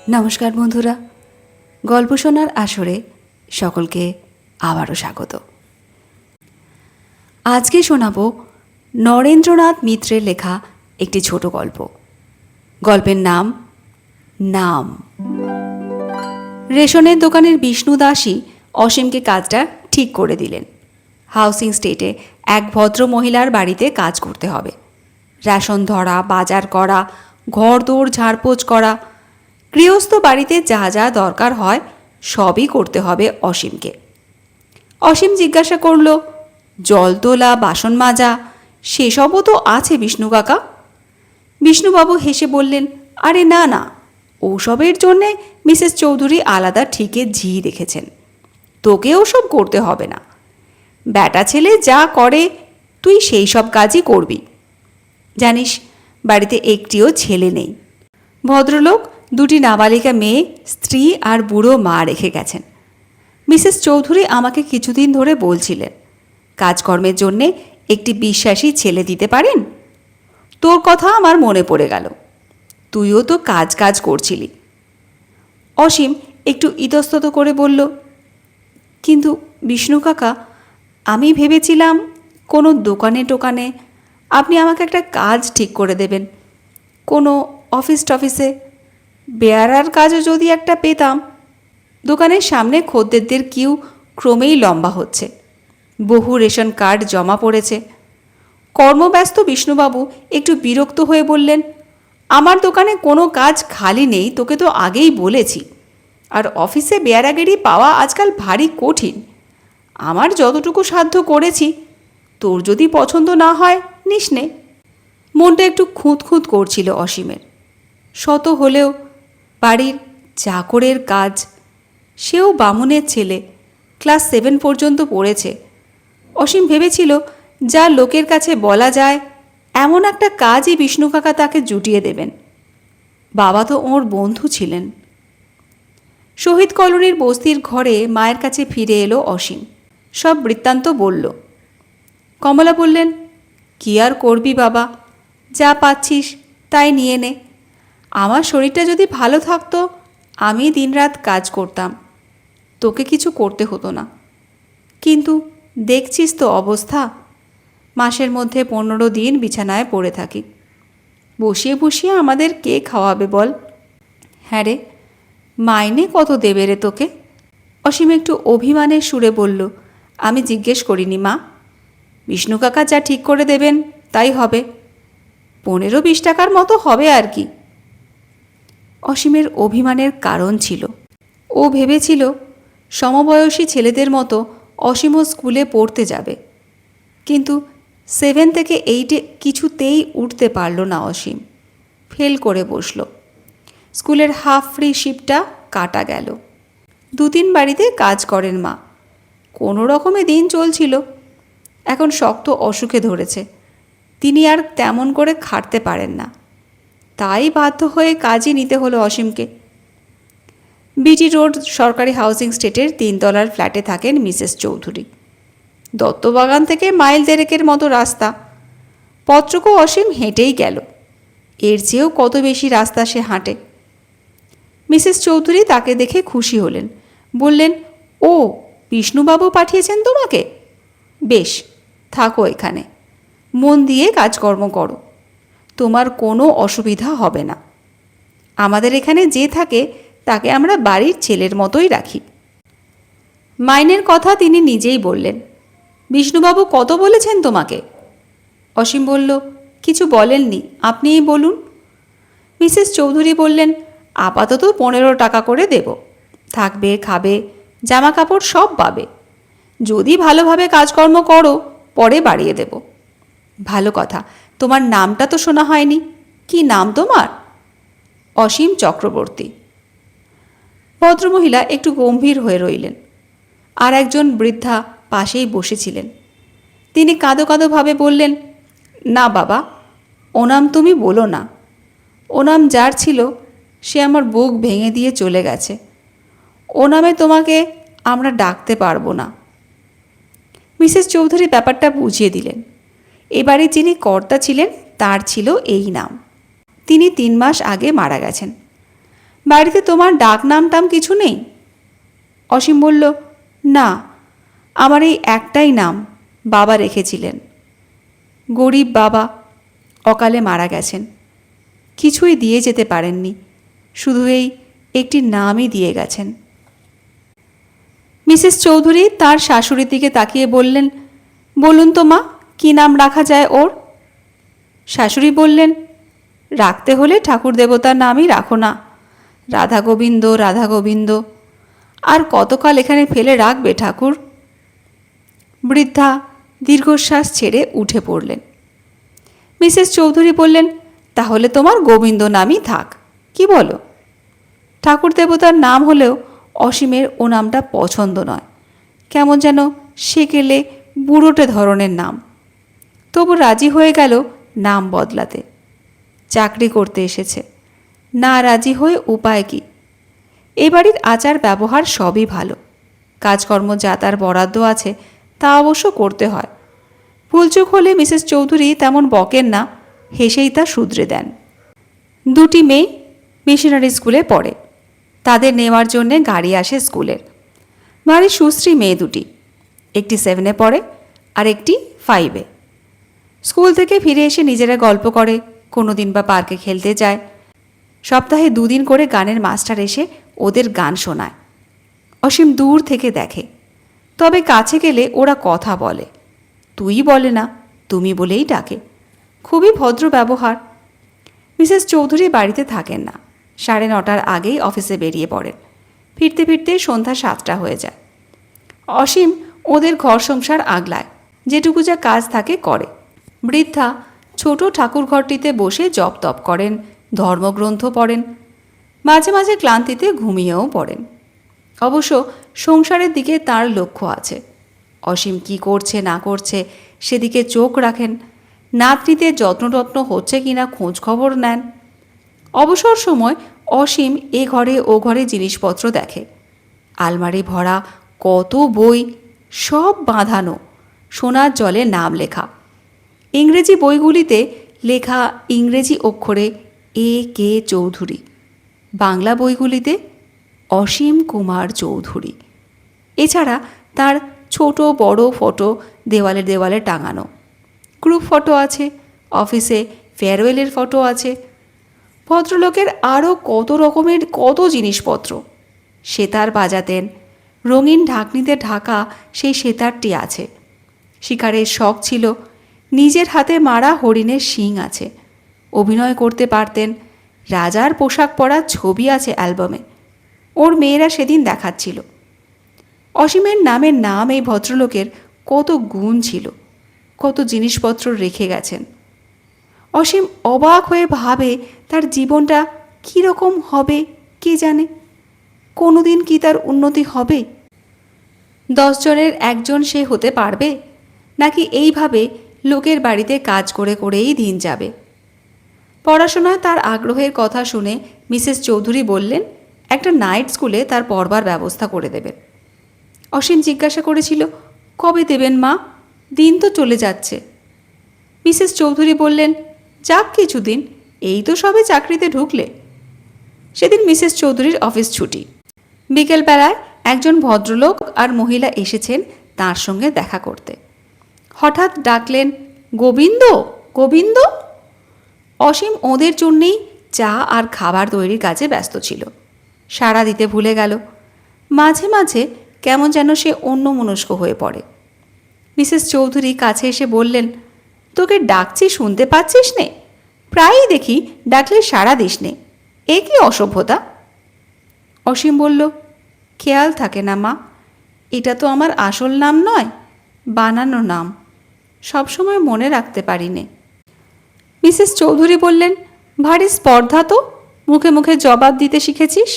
নমস্কার বন্ধুরা, গল্প শোনার আসরে সকলকে আবারও স্বাগত। আজকে শোনাব নরেন্দ্রনাথ মিত্রের লেখা একটি ছোট গল্প। গল্পের নাম নাম। রেশনের দোকানের বিষ্ণু দাসই অসীমকে কাজটা ঠিক করে দিলেন। হাউসিং স্টেটে এক ভদ্র মহিলার বাড়িতে কাজ করতে হবে। রেশন ধরা, বাজার করা, ঘরদোর ঝাড়পোছ করা, গৃহস্থ বাড়িতে যা যা দরকার হয় সবই করতে হবে অসীমকে। অসীম জিজ্ঞাসা করল, জল তোলা, বাসন মাজা সেসবও তো আছে বিষ্ণু কাকা? বিষ্ণুবাবু হেসে বললেন, আরে না না, ওসবের জন্যে মিসেস চৌধুরী আলাদা ঠিকে ঝি রেখেছেন, তোকে ওসব করতে হবে না। ব্যাটা ছেলে যা করে তুই সেই সব কাজই করবি। জানিস, বাড়িতে একটিও ছেলে নেই। ভদ্রলোক দুটি নাবালিকা মেয়ে, স্ত্রী আর বুড়ো মা রেখে গেছেন। মিসেস চৌধুরী আমাকে কিছুদিন ধরে বলছিলেন, কাজকর্মের জন্যে একটি বিশ্বাসী ছেলে দিতে পারেন। তোর কথা আমার মনে পড়ে গেল, তুইও তো কাজ কাজ করছিলি। অসীম একটু ইতস্তত করে বলল, কিন্তু বিষ্ণু কাকা, আমি ভেবেছিলাম কোনো দোকানে টোকানে আপনি আমাকে একটা কাজ ঠিক করে দেবেন, কোনো অফিস টফিসে বেয়ারার কাজও যদি একটা পেতাম। দোকানের সামনে খদ্দেরদের কিউ ক্রমেই লম্বা হচ্ছে, বহু রেশন কার্ড জমা পড়েছে। কর্মব্যস্ত বিষ্ণুবাবু একটু বিরক্ত হয়ে বললেন, আমার দোকানে কোনো কাজ খালি নেই, তোকে তো আগেই বলেছি। আর অফিসে বেয়ারাগিরি পাওয়া আজকাল ভারী কঠিন। আমার যতটুকু সাধ্য করেছি, তোর যদি পছন্দ না হয় নিস নে। মনটা একটু খুঁত খুঁত করছিল অসীমের। শত হলেও বাড়ির চাকরের কাজ, সেও বামুনের ছেলে, ক্লাস 7 পর্যন্ত পড়েছে। অসীম ভেবেছিল যা লোকের কাছে বলা যায় এমন একটা কাজই বিষ্ণু কাকা তাকে জুটিয়ে দেবেন। বাবা তো ওর বন্ধু ছিলেন। শহীদ কলোনির বস্তির ঘরে মায়ের কাছে ফিরে এলো অসীম, সব বৃত্তান্ত বলল। কমলা বললেন, কি আর করবি বাবা, যা পাচ্ছিস তাই নিয়ে নে। আমার শরীরটা যদি ভালো থাকতো আমি দিনরাত কাজ করতাম, তোকে কিছু করতে হতো না। কিন্তু দেখছিস তো অবস্থা, মাসের মধ্যে 15 দিন বিছানায় পড়ে থাকি। বসিয়ে বসিয়ে আমাদের কে খাওয়াবে বল? হ্যাঁ রে, মাইনে কত দেবে রে তোকে? অসীম একটু অভিমানের সুরে বলল, আমি জিজ্ঞেস করিনি মা, বিষ্ণু কাকা যা ঠিক করে দেবেন তাই হবে। 15-20 টাকার মতো হবে আর কি। অসীমের অভিমানের কারণ ছিল, ও ভেবেছিল সমবয়সী ছেলেদের মতো অসীমও স্কুলে পড়তে যাবে। কিন্তু 7 থেকে 8-এ কিছুতেই উঠতে পারল না অসীম, ফেল করে বসল। স্কুলের হাফ ফ্রি শিফটটা কাটা গেল। 2-3 বাড়িতে কাজ করেন মা, কোনো রকমে দিন চলছিল। এখন শক্ত অসুখে ধরেছে, তিনি আর তেমন করে খাটতে পারেন না, তাই বাধ্য হয়ে কাজই নিতে হলো অসীমকে। বিটি রোড সরকারি হাউসিং স্টেটের 3 তলার ফ্ল্যাটে থাকেন মিসেস চৌধুরী। দত্তবাগান থেকে মাইল 1.5-এর মতো রাস্তা। পত্রকও অসীম হেঁটেই গেল, এর চেয়েও কত বেশি রাস্তা সে হাঁটে। মিসেস চৌধুরী তাকে দেখে খুশি হলেন, বললেন, ও বিষ্ণুবাবু পাঠিয়েছেন তোমাকে? বেশ, থাকো এখানে, মন দিয়ে কাজকর্ম করো, তোমার কোনো অসুবিধা হবে না। আমাদের এখানে যে থাকে তাকে আমরা বাড়ির ছেলের মতোই রাখি। মাইনের কথা তিনি নিজেই বললেন। বিষ্ণুবাবু কত বলেছেন তোমাকে? অসীম বলল, কিছু বলেননি, আপনিই বলুন। মিসেস চৌধুরী বললেন, আপাতত 15 টাকা করে দেব, থাকবে, খাবে, জামা কাপড় সব পাবে। যদি ভালোভাবে কাজকর্ম করো পরে বাড়িয়ে দেব। ভালো কথা, তোমার নামটা তো শোনা হয়নি, কি নাম তোমার? অসীম চক্রবর্তী। ভদ্রমহিলা একটু গম্ভীর হয়ে রইলেন। আর একজন বৃদ্ধা পাশেই বসেছিলেন। তিনি কাঁদো কাঁদোভাবে বললেন, না বাবা, ও নাম তুমি বলো না। ও নাম যার ছিল সে আমার বুক ভেঙে দিয়ে চলে গেছে, ও নামে তোমাকে আমরা ডাকতে পারবো না। মিসেস চৌধুরী ব্যাপারটা বুঝিয়ে দিলেন। এবারে যিনি কর্তা ছিলেন তার ছিল এই নাম। তিনি 3 মাস আগে মারা গেছেন। বাড়িতে তোমার ডাক নাম টাম কিছু নেই? অসীম বলল, না, আমার এই একটাই নাম বাবা রেখেছিলেন। গরিব বাবা, অকালে মারা গেছেন। কিছুই দিয়ে যেতে পারেননি, শুধু এই একটি নামই দিয়ে গেছেন। মিসেস চৌধুরী তার শাশুড়ির দিকে তাকিয়ে বললেন, বলুন তো মা, কী নাম রাখা যায় ওর? শাশুড়ি বললেন, রাখতে হলে ঠাকুর দেবতার নামই রাখো না, রাধা গোবিন্দ রাধা গোবিন্দ। আর কতকাল এখানে ফেলে রাখবে ঠাকুর? বৃদ্ধা দীর্ঘশ্বাস ছেড়ে উঠে পড়লেন। মিসেস চৌধুরী বললেন, তাহলে তোমার গোবিন্দ নামই থাক, কি বলো? ঠাকুর দেবতার নাম হলেও অসীমের ও নামটা পছন্দ নয়, কেমন যেন সেকেলে বুড়োটে ধরনের নাম। তবু রাজি হয়ে গেল নাম বদলাতে। চাকরি করতে এসেছে, না রাজি হয়ে উপায় কি? এ বাড়ির আচার ব্যবহার সবই ভালো, কাজকর্ম যা তার বরাদ্দ আছে তা অবশ্য করতে হয়। ভুলচুক হলে মিসেস চৌধুরী তেমন বকেন না, হেসেই তা শুধরে দেন। দুটি মেয়ে মিশনারি স্কুলে পড়ে, তাদের নেওয়ার জন্যে গাড়ি আসে স্কুলের। ভারী সুশ্রী মেয়ে দুটি, একটি 7-এ পড়ে আর একটি 5-এ। স্কুল থেকে ফিরে এসে নিজেরা গল্প করে, কোনো দিন বা পার্কে খেলতে যায়। সপ্তাহে 2 দিন করে গানের মাস্টার এসে ওদের গান শোনায়। অসীম দূর থেকে দেখে, তবে কাছে গেলে ওরা কথা বলে। তুই বলে না, তুমি বলেই ডাকে। খুবই ভদ্র ব্যবহার। মিসেস চৌধুরী বাড়িতে থাকেন না, 9:30টার আগেই অফিসে বেরিয়ে পড়েন। ফিরতে ফিরতে সন্ধ্যা 7টা হয়ে যায়। অসীম ওদের ঘর সংসার আগলায়, যেটুকু যা কাজ থাকে করে। বৃদ্ধা ছোট ঠাকুর ঘরটিতে বসে জপ তপ করেন, ধর্মগ্রন্থ পড়েন, মাঝে মাঝে ক্লান্তিতে ঘুমিয়েও পড়েন। অবশ্য সংসারের দিকে তার লক্ষ্য আছে। অসীম কি করছে না করছে সেদিকে চোখ রাখেন, নাতনিতে যত্নটত্ন হচ্ছে কিনা খোঁজ খবর নেন। অবসর সময় অসীম এ ঘরে ও ঘরে জিনিসপত্র দেখে। আলমারি ভরা কত বই, সব বাঁধানো, সোনার জলে নাম লেখা। ইংরেজি বইগুলিতে লেখা ইংরেজি অক্ষরে A.K. চৌধুরী, বাংলা বইগুলিতে অসীম কুমার চৌধুরী। এছাড়া তার ছোট বড় ফটো দেওয়ালে দেওয়ালে টাঙানো। গ্রুপ ফটো আছে, অফিসে ফেয়ারওয়েলের ফটো আছে। ভদ্রলোকের আরও কত রকমের কত জিনিসপত্র। সেতার বাজাতেন, রঙিন ঢাকনিতে ঢাকা সেই সেতারটি আছে। শিকারের শখ ছিল, নিজের হাতে মারা হরিণের শিং আছে। অভিনয় করতে পারতেন, রাজার পোশাক পরার ছবি আছে অ্যালবামে। ওর মেয়েরা সেদিন দেখাচ্ছিল। অসীমের নামের নাম এই ভদ্রলোকের কত গুণ ছিল, কত জিনিসপত্র রেখে গেছেন। অসীম অবাক হয়ে ভাবে তার জীবনটা কীরকম হবে কে জানে। কোনো দিন কি তার উন্নতি হবে? 10 জনের একজন সে হতে পারবে, নাকি এইভাবে লোকের বাড়িতে কাজ করে করেই দিন যাবে? পড়াশোনায় তার আগ্রহের কথা শুনে মিসেস চৌধুরী বললেন, একটা নাইট স্কুলে তার পড়বার ব্যবস্থা করে দেবেন। অসীম জিজ্ঞাসা করেছিল, কবে দেবেন মা? দিন তো চলে যাচ্ছে। মিসেস চৌধুরী বললেন, যাক কিছুদিন, এই তো সবে চাকরিতে ঢুকলে। সেদিন মিসেস চৌধুরীর অফিস ছুটি। বিকেলবেলায় একজন ভদ্রলোক আর মহিলা এসেছেন তার সঙ্গে দেখা করতে। হঠাৎ ডাকলেন, গোবিন্দ, গোবিন্দ। অসীম ওদের জন্যেই চা আর খাবার তৈরির কাজে ব্যস্ত ছিল, সাড়া দিতে ভুলে গেল। মাঝে মাঝে কেমন যেন সে অন্যমনস্ক হয়ে পড়ে। মিসেস চৌধুরী কাছে এসে বললেন, তোকে ডাকছি শুনতে পাচ্ছিস নে? প্রায়ই দেখি ডাকলে সাড়া দিস নে, এ কি অসভ্যতা? অসীম বলল, খেয়াল থাকে না মা, এটা তো আমার আসল নাম নয়, বানানো নাম, সবসময় মনে রাখতে পারি নে। মিসেস চৌধুরী বললেন, ভারী স্পর্ধা তো, মুখে মুখে জবাব দিতে শিখেছিস।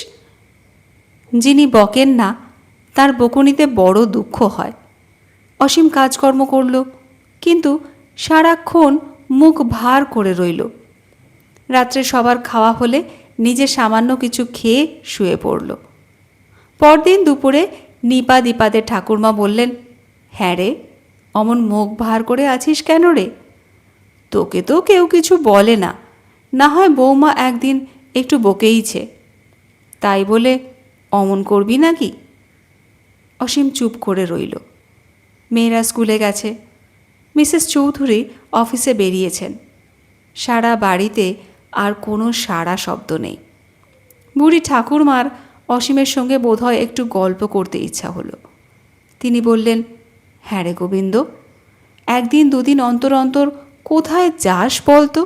যিনি বকেন না তার বকুনিতে বড় দুঃখ হয়। অসীম কাজকর্ম করল, কিন্তু সারাক্ষণ মুখ ভার করে রইল। রাত্রে সবার খাওয়া হলে নিজে সামান্য কিছু খেয়ে শুয়ে পড়ল। পরদিন দুপুরে নিপা দীপাদের ঠাকুরমা বললেন, হ্যাঁ রে, অমন মুখ ভার করে আছিস কেন রে? তোকে তো কেউ কিছু বলে না, না হয় বৌমা একদিন একটু বকেইছে। তাই বলে অমন করবি নাকি? অসীম চুপ করে রইল। মেয়েরা স্কুলে গেছে, মিসেস চৌধুরী অফিসে বেরিয়েছেন। সারা বাড়িতে আর কোনো সাড়া শব্দ নেই। বুড়ি ঠাকুরমার অসীমের সঙ্গে বোধহয় একটু গল্প করতে ইচ্ছা হলো। তিনি বললেন, হ্যাঁ রে গোবিন্দ, একদিন দুদিন অন্তর অন্তর কোথায় যাস বলতো?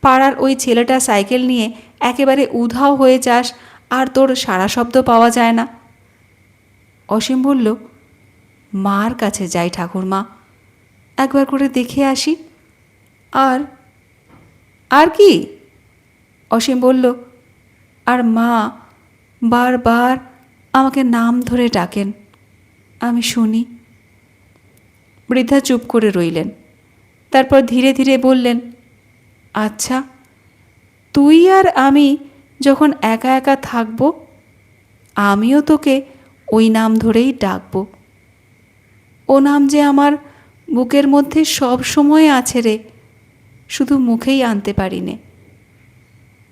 পাড়ার ওই ছেলেটা সাইকেল নিয়ে একেবারে উধাও হয়ে যাস, আর তোর সাড়া শব্দ পাওয়া যায় না। অসীম বলল, মার কাছে যাই ঠাকুরমা, একবার করে দেখে আসি। আর আর কি? অসীম বলল, আর মা বারবার আমাকে নাম ধরে ডাকেন, আমি শুনি। বৃদ্ধা চুপ করে রইলেন। তারপর ধীরে ধীরে বললেন, আচ্ছা, তুই আর আমি যখন একা একা থাকব, আমিও তোকে ওই নাম ধরেই ডাকব। ও নাম যে আমার বুকের মধ্যে সব সময় আছে রে, শুধু মুখেই আনতে পারি নে।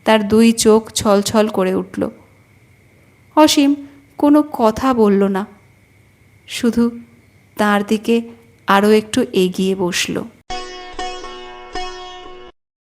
তার দুই চোখ ছলছল করে উঠল। অসীম কোনো কথা বলল না, শুধু তার দিকে আরও একটু এগিয়ে বসল।